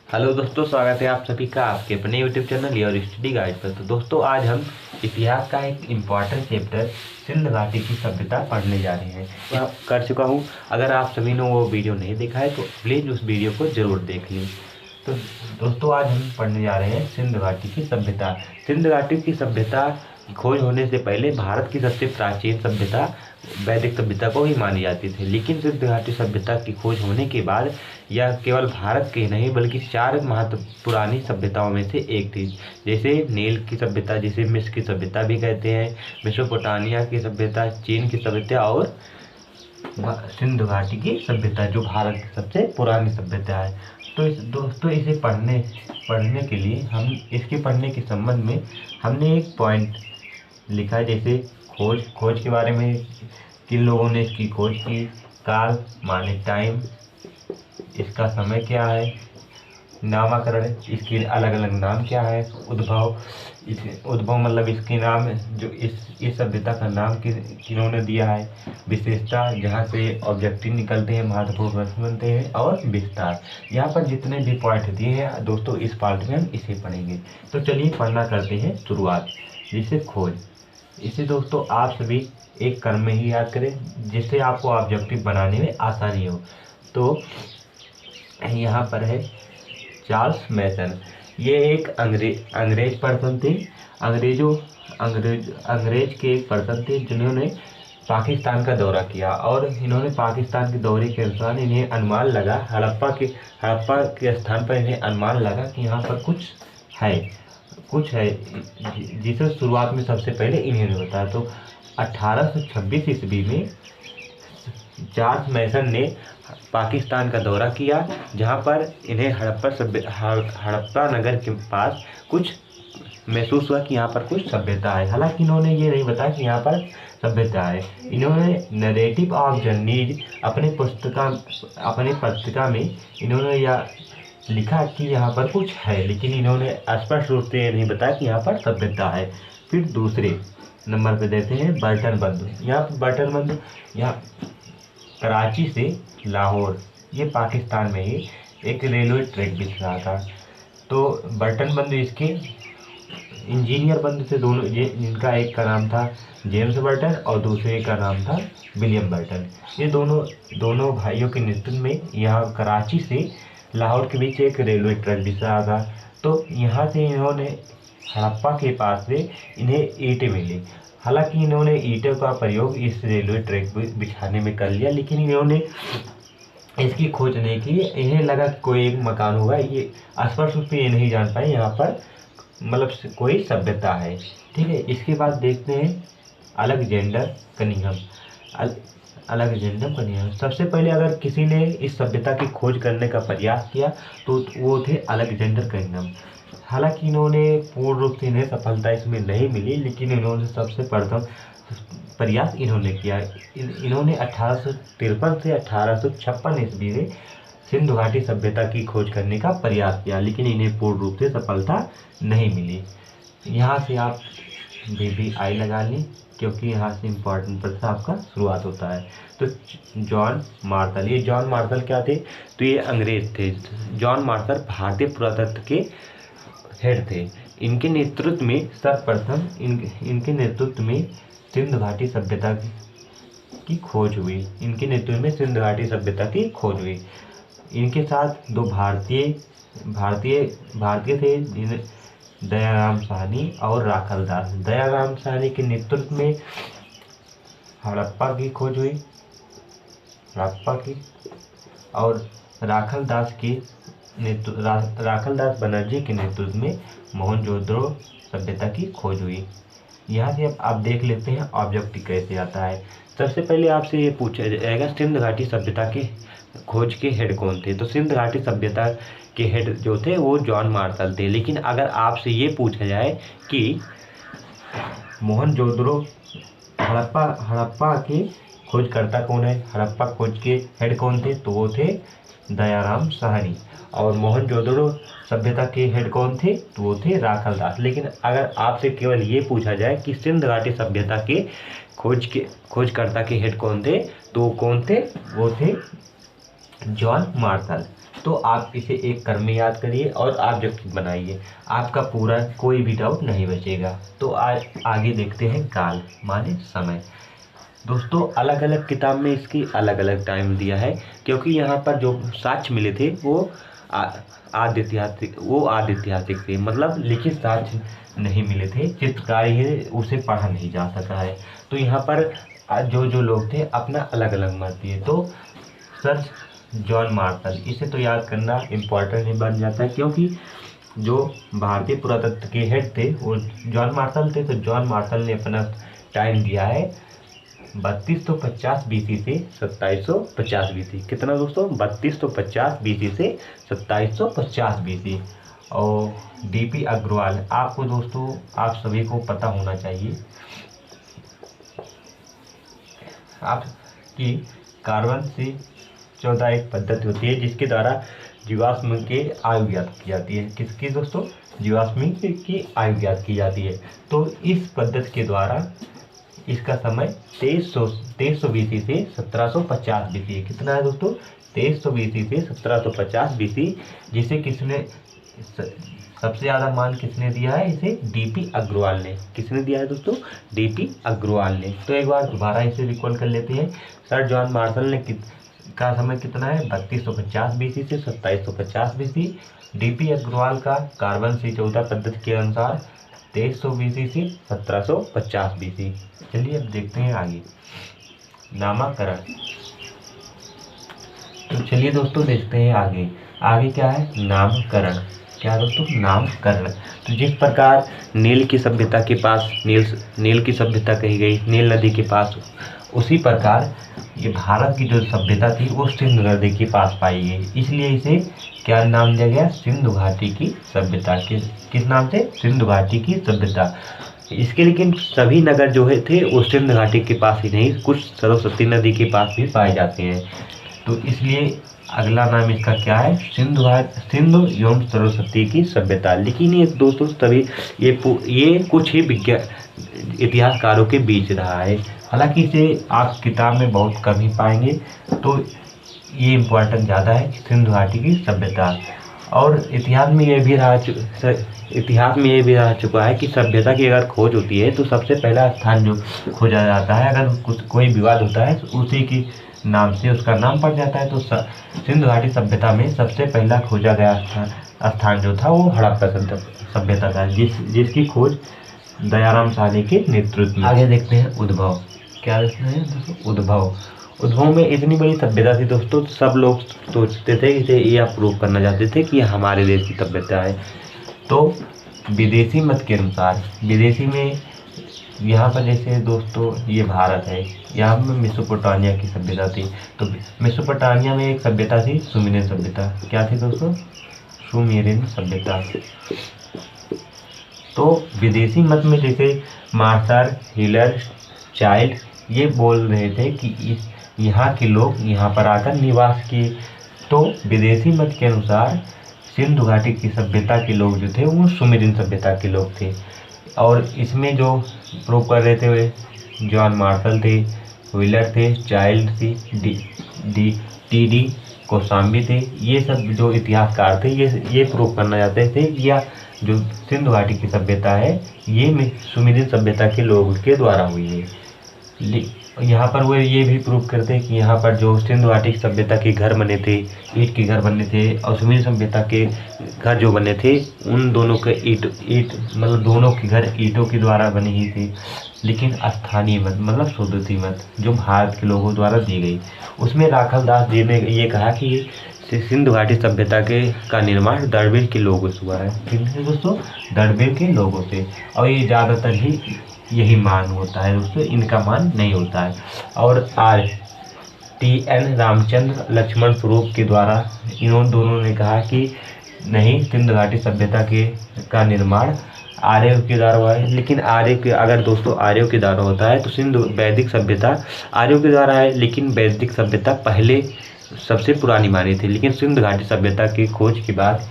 Hello दोस्तों, स्वागत है आप सभी का आपके अपने यूट्यूब चैनल और स्टडी गाइड पर। तो दोस्तों, आज हम इतिहास का एक इम्पॉर्टेंट चैप्टर सिंध घाटी की सभ्यता पढ़ने जा रहे हैं। मैं कर चुका हूँ। अगर आप सभी ने वो वीडियो नहीं देखा है तो प्लीज़ उस वीडियो को ज़रूर देख लें। तो दोस्तों, आज हम पढ़ने जा रहे हैं सिंध घाटी की सभ्यता। सिंध घाटी की सभ्यता की खोज होने से पहले भारत की सबसे प्राचीन सभ्यता वैदिक सभ्यता को ही मानी जाती थी, लेकिन सिंध घाटी सभ्यता की खोज होने के बाद यह केवल भारत के नहीं बल्कि 4 पुरानी सभ्यताओं में से एक थी। जैसे नील की सभ्यता, जिसे मिस्र की सभ्यता भी कहते हैं, मेसोपोटामिया की सभ्यता, चीन की सभ्यता और सिंध घाटी की सभ्यता जो भारत की सबसे पुरानी सभ्यता है। तो दोस्तों, इसे पढ़ने के लिए हम इसके पढ़ने के संबंध में हमने एक पॉइंट लिखा है। जैसे खोज के बारे में, किन लोगों ने इसकी खोज की, काल माने टाइम, इसका समय क्या है, नामकरण, इसके अलग अलग नाम क्या है, उद्भव मतलब इसके नाम जो इस सभ्यता का नाम किन्होंने दिया है, विशेषता जहाँ से ऑब्जेक्टिव निकलते हैं, महत्वपूर्ण प्रश्न बनते हैं, और विस्तार। यहाँ पर जितने भी पॉइंट दिए हैं दोस्तों, इस पार्ट में हम इसे पढ़ेंगे। तो चलिए पढ़ना करते हैं शुरुआत। जैसे खोज, इसे दोस्तों आप सभी एक क्रम में ही याद करें जिससे आपको ऑब्जेक्टिव बनाने में आसानी हो। तो यहाँ पर है चार्ल्स मैसन। ये एक अंग्रेज पर्सन थे। अंग्रेज के एक पर्सन थे जिन्होंने पाकिस्तान का दौरा किया, और इन्होंने पाकिस्तान के दौरे के अनुसार इन्हें अनुमान लगा, हड़प्पा के स्थान पर इन्हें अनुमान लगा कि यहाँ पर कुछ है जिसे शुरुआत में सबसे पहले इन्होंने बताया। तो 1826 ईस्वी में चार्ल्स मैसन ने पाकिस्तान का दौरा किया, जहां पर इन्हें हड़प्पा नगर के पास कुछ महसूस हुआ कि यहाँ पर कुछ सभ्यता है। हालांकि इन्होंने ये नहीं बताया कि यहाँ पर सभ्यता है। इन्होंने नरेटिव ऑफ जर्नीज अपनी पत्रिका में इन्होंने यह लिखा कि यहाँ पर कुछ है, लेकिन इन्होंने स्पष्ट रूप से नहीं बताया कि यहाँ पर सभ्यता है। फिर दूसरे नंबर पे देते हैं बर्टन बंधु। यहाँ पर बर्टन बंधु यहाँ कराची से लाहौर, ये पाकिस्तान में ही एक रेलवे ट्रैक बिछ रहा था। तो बर्टन बंधु इसके इंजीनियर बंधु थे दोनों। ये जिनका एक का नाम था जेम्स बर्टन और दूसरे का नाम था विलियम बर्टन। ये दोनों भाइयों के नेतृत्व में यहाँ कराची से लाहौर के बीच एक रेलवे ट्रैक बिछ रहा था। तो यहाँ से इन्होंने हड़प्पा के पास से इन्हें ईंटें मिली। हालांकि इन्होंने ईंटों का प्रयोग इस रेलवे ट्रैक बिछाने में कर लिया, लेकिन इन्होंने इसकी खोज नहीं की। इन्हें लगा कि कोई एक मकान होगा, ये स्पष्ट रूप से ये नहीं जान पाए यहाँ पर मतलब कोई सभ्यता है। ठीक है, इसके बाद देखते हैं अलेक्जेंडर कनिंघम। सबसे पहले अगर किसी ने इस सभ्यता की खोज करने का प्रयास किया तो वो थे अलेक्जेंडर कनिंघम। हालांकि इन्होंने पूर्ण रूप से इन्हें सफलता इसमें नहीं मिली, लेकिन इन्होंने सबसे प्रथम प्रयास इन्होंने किया। इन्होंने 1853 से 1856 ईस्वी में सिंधु घाटी सभ्यता की खोज करने का प्रयास किया, लेकिन इन्हें पूर्ण रूप से सफलता नहीं मिली। यहाँ से आप BBI लगा लें, क्योंकि यहाँ से इम्पोर्टेंट प्रश्न आपका शुरुआत होता है। तो जॉन मार्शल, ये जॉन मार्शल क्या थे? तो ये अंग्रेज थे। जॉन मार्शल भारतीय पुरातत्व के हेड थे। इनके नेतृत्व में सर्वप्रथम इनके नेतृत्व में सिंधु घाटी सभ्यता की खोज हुई। इनके साथ दो भारतीय थे, दयाराम साहनी और राखल दास। दयाराम साहनी के नेतृत्व में हड़प्पा की खोज हुई, और राखल दास बनर्जी के नेतृत्व में मोहनजोदड़ो सभ्यता की खोज हुई। यहाँ से अब आप देख लेते हैं ऑब्जेक्टिव कैसे आता है। सबसे पहले आपसे ये पूछा जाएगा सिंध घाटी सभ्यता के खोज के हेड कौन थे? तो सिंध घाटी सभ्यता के हेड जो थे वो जॉन मार्शल थे। लेकिन अगर आपसे ये पूछा जाए कि मोहनजोदड़ो हड़प्पा के खोजकर्ता कौन है, हड़प्पा खोज के हेड कौन थे? तो वो थे दयाराम साहनी। और मोहनजोदड़ो सभ्यता के हेड कौन थे? तो वो थे राखल दास। लेकिन अगर आपसे केवल ये पूछा जाए कि सिंध घाटी सभ्यता के खोजकर्ता के हेड कौन थे, तो कौन थे? वो थे जॉन मार्शल। तो आप इसे एक क्रम में याद करिए और ऑब्जेक्टिव बनाइए, आपका पूरा कोई भी डाउट नहीं बचेगा। तो आज आगे देखते हैं काल माने समय। दोस्तों अलग अलग किताब में इसकी अलग अलग टाइम दिया है, क्योंकि यहाँ पर जो साक्ष्य मिले थे वो आद्य ऐतिहासिक थे, मतलब लिखित साक्ष्य नहीं मिले थे, चित्रकारी है उसे पढ़ा नहीं जा सका है। तो यहाँ पर जो जो लोग थे अपना अलग अलग मत दिए। तो सर जॉन मार्शल, इसे तो याद करना इम्पोर्टेंट ही बन जाता है, क्योंकि जो भारतीय पुरातत्व के हेड थे वो जॉन मार्शल थे। तो जॉन मार्शल ने अपना टाइम दिया है 3250 BC से 2750 BC। कितना दोस्तों? 3250 BC से 2750 BC। और DP अग्रवाल, आपको दोस्तों आप सभी को पता होना चाहिए आपकी कार्बन से 14 एक पद्धति होती है जिसके द्वारा जीवाश्म के आयु ज्ञात की जाती है। किसकी दोस्तों? जीवाश्म की आयु ज्ञात की जाती है। तो इस पद्धति के द्वारा इसका समय 2300 BC से 1750 BC है। कितना है दोस्तों? 2300 BC से 1750 BC, जिसे किसने सबसे ज़्यादा मान किसने दिया है? इसे DP अग्रवाल ने। किसने दिया है दोस्तों? DP अग्रवाल ने। तो एक बार दोबारा इसे रिकॉल कर लेते हैं। सर जॉन मार्शल ने का समय कितना है? 3250 BC से 2750 BC। DP अग्रवाल का कार्बन से 14 पद्धति के अनुसार 2300 BC से 1750 BC। चलिए अब देखते हैं आगे नामकरण। तो चलिए दोस्तों देखते हैं आगे। आगे क्या है? नामकरण। क्या दोस्तों? नामकरण। तो जिस प्रकार नील की सभ्यता के पास नील की सभ्यता कही गई, नील नदी के पास, उसी प्रकार ये भारत की जो सभ्यता थी वो सिंधु नदी के पास पाई गई, इसलिए इसे क्या नाम दिया गया? सिंधु घाटी की सभ्यता। किस नाम से? सिंधु घाटी की सभ्यता। इसके लेकिन सभी नगर जो है थे वो सिंधु घाटी के पास ही नहीं, कुछ सरस्वती नदी के पास भी पाए जाते हैं। तो इसलिए अगला नाम इसका क्या है? सिंधु एवं सरस्वती की सभ्यता। लेकिन ये दोस्तों तभी ये कुछ ही इतिहासकारों के बीच रहा है, हालांकि इसे आप किताब में बहुत कम ही पाएंगे। तो ये इम्पोर्टेंट ज़्यादा है सिंधु घाटी की सभ्यता। और इतिहास में ये भी रह चुका है कि सभ्यता की अगर खोज होती है तो सबसे पहला स्थान जो खोजा जाता है, अगर कोई विवाद होता है तो उसी की नाम से उसका नाम पड़ जाता है। तो सिंधु घाटी सभ्यता में सबसे पहला खोजा गया स्थान जो था वो हड़प्पा सभ्यता था, जिसकी खोज दयाराम साहनी के नेतृत्व में। आगे देखते हैं उद्भव। क्या देखते हैं दोस्तों? उद्भव में इतनी बड़ी सभ्यता थी दोस्तों, सब लोग सोचते थे इसे ये अप्रूव करना चाहते थे कि हमारे देश की सभ्यता है। तो विदेशी मत के अनुसार, विदेशी में यहाँ पर जैसे दोस्तों ये भारत है, यहाँ में मेसोपोटामिया की सभ्यता थी। तो मेसोपोटामिया में एक सभ्यता थी सुमेरियन सभ्यता। क्या थी दोस्तों? सुमेरियन सभ्यता। तो विदेशी मत में जैसे मार्शल, हिलर, चाइल्ड ये बोल रहे थे कि यहाँ के लोग यहाँ पर आकर निवास किए। तो विदेशी मत के अनुसार सिंधु घाटी की सभ्यता के लोग जो थे वो सुमेरियन सभ्यता के लोग थे। और इसमें जो प्रूव कर रहे थे वे जॉन मार्शल थे, व्हीलर थे, चाइल्ड थी, TD कोसाम्बी थे। ये सब जो इतिहासकार थे ये प्रूव करना चाहते थे कि या जो सिंधु घाटी की सभ्यता है ये सुमेरियन सभ्यता के लोगों के द्वारा हुई है। यहाँ पर वो ये भी प्रूव करते हैं कि यहाँ पर जो सिंधु घाटी की सभ्यता के घर बने थे, ईंट के घर बने थे, और सुमेरियन सभ्यता के घर जो बने थे उन दोनों के ईंट मतलब दोनों के घर ईंटों के द्वारा बने ही थे। लेकिन स्थानीय मत मतलब शुद्धति मत जो भारत के लोगों द्वारा दी गई, उसमें राखल दास जी ने ये कहा कि सिंधु घाटी सभ्यता का निर्माण द्रविड़ के लोगों से हुआ है। किससे दोस्तों? द्रविड़ के लोगों से। और ये ज़्यादातर ही यही मान होता है दोस्तों, इनका मान नहीं होता है। और TN रामचंद्र लक्ष्मण स्वरूप के द्वारा इन्होंने दोनों ने कहा कि नहीं, सिंधु घाटी सभ्यता का निर्माण आर्यों के द्वारा हुआ है। लेकिन अगर दोस्तों आर्यों के द्वारा होता है तो सिंधु वैदिक सभ्यता आर्यों के द्वारा है, लेकिन वैदिक सभ्यता पहले सबसे पुरानी मानी थी। लेकिन सिंधु घाटी सभ्यता की खोज के बाद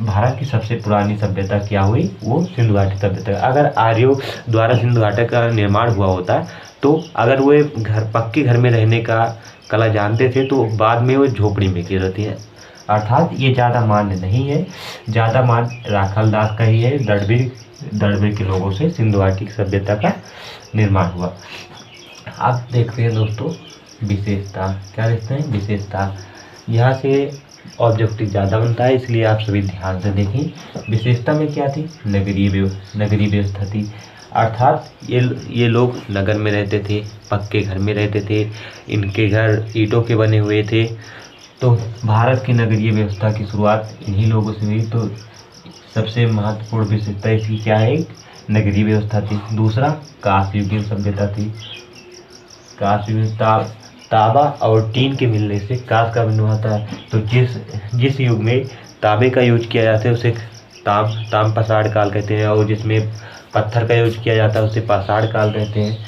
भारत की सबसे पुरानी सभ्यता क्या हुई, वो सिंधु घाटी सभ्यता। अगर आर्यों द्वारा सिंधु घाटी का निर्माण हुआ होता तो अगर वो घर पक्के घर में रहने का कला जानते थे तो बाद में वो झोपड़ी में की रहती है। अर्थात ये ज़्यादा मान्य नहीं है, ज़्यादा मान राखालदास का ही है। दड़बे के लोगों से सिंधु घाटी सभ्यता का निर्माण हुआ। अब देखते हैं दोस्तों विशेषता, क्या देखते हैं विशेषता। यहाँ से ऑब्जेक्टिव ज़्यादा बनता है, इसलिए आप सभी ध्यान से देखें। विशेषता में क्या थी, नगरीय व्यवस्था थी। अर्थात ये लोग नगर में रहते थे, पक्के घर में रहते थे, इनके घर ईंटों के बने हुए थे। तो भारत की नगरीय व्यवस्था की शुरुआत इन्हीं लोगों से हुई। तो सबसे महत्वपूर्ण विशेषता इसकी क्या है, नगरीय व्यवस्था थी। दूसरा कांस्ययुगीन सभ्यता थी। कांस्य तांबा और टीन के मिलने से कांस्य का बना होता है। तो जिस युग में तांबे का यूज किया जाता है उसे ताम पाषाण काल कहते हैं, और जिसमें पत्थर का यूज किया जाता है उसे पाषाण काल कहते हैं।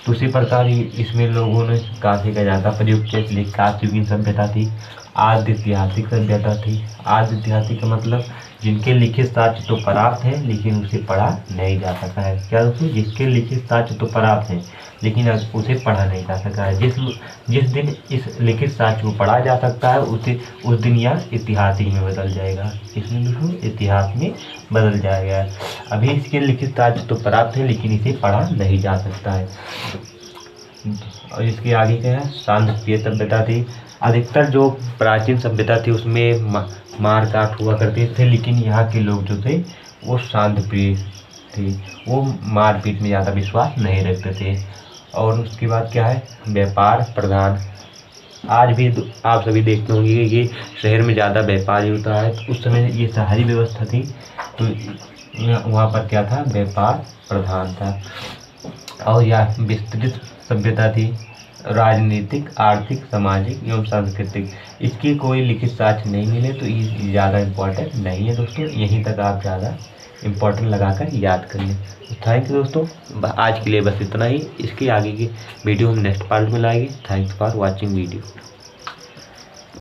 तो उसी प्रकार ही इसमें लोगों ने कांस्य का ज़्यादा प्रयोग किया, इसलिए कांस्ययुगीन सभ्यता थी। आद्य ऐतिहासिक सभ्यता थी। आद्य ऐतिहासिक का मतलब जिनके लिखित साक्ष्य तो प्राप्त है लेकिन उसे पढ़ा नहीं जा सका है। क्या दोस्तों, जिसके लिखित साक्ष्य तो प्राप्त है लेकिन उसे पढ़ा नहीं जा सका है। जिस दिन इस लिखित साक्ष्य को पढ़ा जा सकता है उस दिन यह ऐतिहासिक में बदल जाएगा। इसमें दोस्तों इतिहास में बदल जाएगा। अभी इसके लिखित साक्ष्य तो प्राप्त है लेकिन इसे पढ़ा नहीं जा सकता है। और इसके आगे क्या है, शांतिप्रिय सभ्यता थी। अधिकतर जो प्राचीन सभ्यता थी उसमें मार काट हुआ करते थे, लेकिन यहाँ के लोग जो थे वो शांतिप्रिय थे, वो मारपीट में ज़्यादा विश्वास नहीं रखते थे। और उसके बाद क्या है, व्यापार प्रधान। आज भी आप सभी देखते होंगे कि शहर में ज़्यादा व्यापार ही होता है। तो उस समय ये शहरी व्यवस्था थी, तो वहाँ पर क्या था, व्यापार प्रधान था। और यह विस्तृत सभ्यता थी, राजनीतिक, आर्थिक, सामाजिक एवं सांस्कृतिक। इसकी कोई लिखित साक्ष्य नहीं मिले तो ये ज़्यादा इम्पोर्टेंट नहीं है दोस्तों। यहीं तक आप ज़्यादा इम्पोर्टेंट लगाकर याद कर लें। तो थैंक यू दोस्तों, आज के लिए बस इतना ही। इसके आगे की वीडियो हम नेक्स्ट पार्ट में लाएंगे। Thanks for watching video.